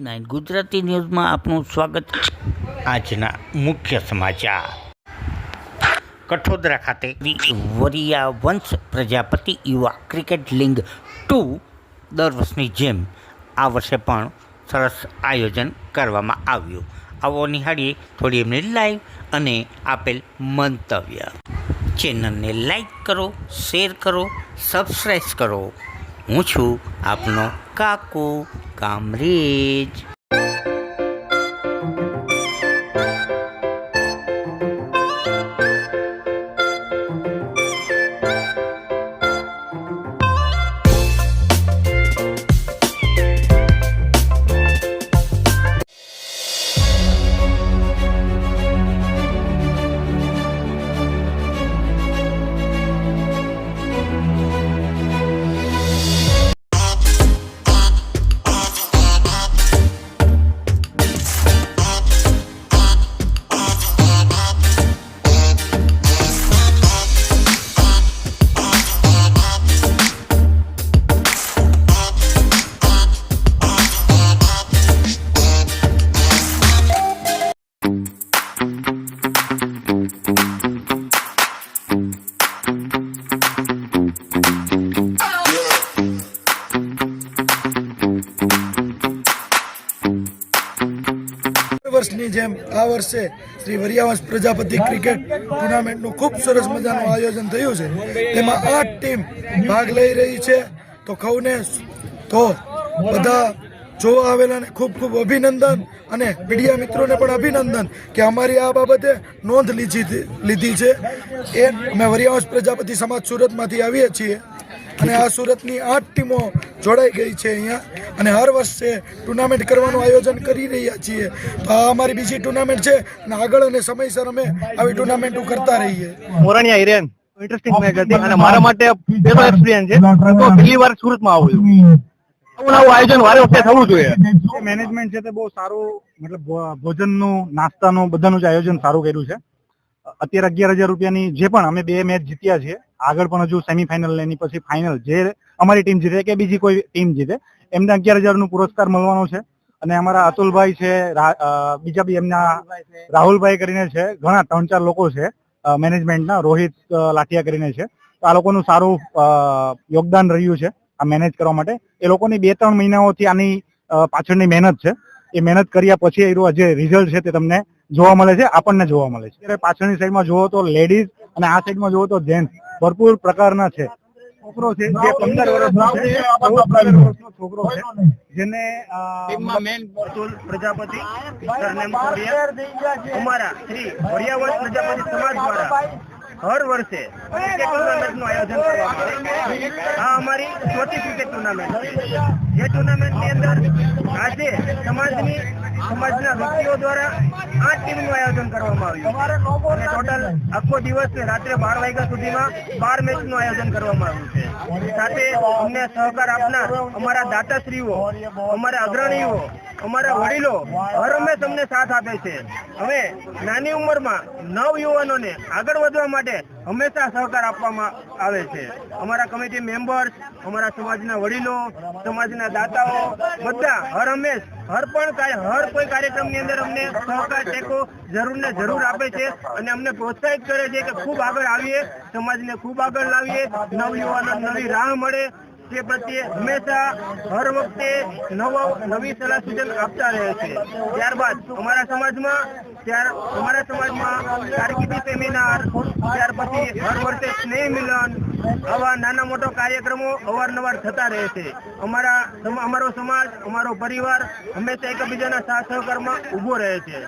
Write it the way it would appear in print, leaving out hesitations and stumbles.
9 ગુજરાતી ન્યૂઝમાં આપનું સ્વાગત છે। આજના મુખ્ય સમાચાર। કઠોદરા ખાતે વરિયા વંશ પ્રજાપતિ યુવા ક્રિકેટ લીગ 2 દર વર્ષની જેમ આ વર્ષે પણ સરસ આયોજન કરવામાં આવ્યું। આવો નિહાળીએ થોડી એમની લાઈવ અને આપેલ મંતવ્ય। ચેનલને લાઈક કરો, શેર કરો, સબસ્ક્રાઈબ કરો। હું છું આપનો કાકુ કામરેજ। વર્ષની જેમ આ વર્ષે શ્રી વરિયાવંશ પ્રજાપતિ ક્રિકેટ ટુર્નામેન્ટનું ખૂબ સરસ મજાનું આયોજન થયું છે। તેમાં 8 ટીમ ભાગ લઈ રહી છે। તો ખૌને તો બધા જોવા આવેલાને ખૂબ ખૂબ અભિનંદન અને મીડિયા મિત્રોને પણ અભિનંદન કે અમારી આ બાબતે નોંધ લીધી છે। એ અમે વરિયાવંશ પ્રજાપતિ સમાજ સુરતમાંથી આવીએ છીએ અને આ સુરતની 8 ટીમો જોડાઈ ગઈ છે અહીંયા અને હર વર્ષે ટુર્નામેન્ટ કરવાનું આયોજન કરી રહ્યા છીએ। તો આ અમારી બીજી ટુર્નામેન્ટ છે અને આગળ અને સમયસર અમે આવી ટુર્નામેન્ટો કરતા રહીએ। મોરણિયા હિરેન ઇન્ટરેસ્ટિંગ મેચ હતી અને મારા માટે પહેલો એક્સપિરિયન્સ છે। હું તો પહેલી વાર સુરતમાં આવું છું। આવું આયોજન વારે વખતે થવું જોઈએ। મેનેજમેન્ટ છે તે બહુ સારું, મતલબ ભોજનનું, નાસ્તાનું બધાનું જ આયોજન સારું કર્યું છે। અત્યારે 11,000 રૂપિયાની જે પણ અમે 2 મેચ જીત્યા છીએ, આગળ પણ હજુ સેમીફાઇનલ એની પછી ફાઇનલ, જે અમારી ટીમ જીતે કે બીજી કોઈ ટીમ જીતે એમને 11,000 નું પુરસ્કાર મળવાનો છે। અને અમારા અતુલભાઈ છે, બીજા બી એમના રાહુલભાઈ કરીને છે, ઘણા 3-4 લોકો છે મેનેજમેન્ટના, રોહિત લાઠિયા કરીને છે। તો આ લોકોનું સારું યોગદાન રહ્યું છે આ મેનેજ કરવા માટે। એ લોકોની 2-3 મહિનાઓથી આની પાછળની મહેનત છે। એ મહેનત કર્યા પછી એનું જે રિઝલ્ટ છે તે તમને જોવા મળે છે, આપણને જોવા મળે છે। ત્યારે પાછળની સાઈડમાં જુઓ તો લેડીઝ અને આ સાઈડમાં જુઓ તો જેન્ટ્સ ભરપૂર પ્રકારના છે। છોકરો છે જે 15 વર્ષનો છે, 15 વર્ષનો છોકરો છે જેને અતુલ પ્રજાપતિ અમારા શ્રી વરિયાવંશ પ્રજાપતિ સમાજ દ્વારા હર વર્ષે ક્રિકેટ ટુર્નામેન્ટનું આયોજન કરવામાં આવે છે। આ અમારી ચોથી ક્રિકેટ ટુર્નામેન્ટ છે। જે ટુર્નામેન્ટની અંદર આજે સમાજના વ્યક્તિઓ દ્વારા 8 ટીમનું આયોજન કરવામાં આવ્યું અને ટોટલ આખો દિવસ રાત્રે 12 વાગ્યા સુધીમાં 12 મેચનું આયોજન કરવામાં આવ્યું છે। સાથે અમને સહકાર આપનાર અમારા દાતાશ્રીઓ, અમારા અગ્રણીઓ, અમારા વડીલો હરહંમેશ અમને સાથ આપે છે। હવે નાની ઉંમરમાં નવયુવાનોને આગળ વધવા માટે હંમેશા સહકાર આપવામાં આવે છે। અમારા કમિટી મેમ્બર્સ, અમારા સમાજના વડીલો, સમાજના દાતાઓ બધા હરહંમેશ હર કોઈ કાર્યક્રમની અંદર અમને સહકાર ટેકો જરૂર આપે છે અને અમને પ્રોત્સાહિત કરે છે કે ખૂબ આગળ આવીએ, સમાજને ખૂબ આગળ લાવીએ, નવયુવાનો નવી રાહ મળે તે પ્રત્યે હંમેશા હર વખતે નવી સલાહ સૂચન આપતા રહે છે। ત્યારબાદ અમારા સમાજમાં કારકિર્દી સેમિનાર, ત્યાર પછી હર વર્ષે સ્નેહ મિલન, આવા નાના મોટા કાર્યક્રમો અવારનવાર થતા રહે છે। અમારો સમાજ, અમારો પરિવાર હંમેશા એકબીજાના સાથ સહકારમાં ઉભો રહે છે।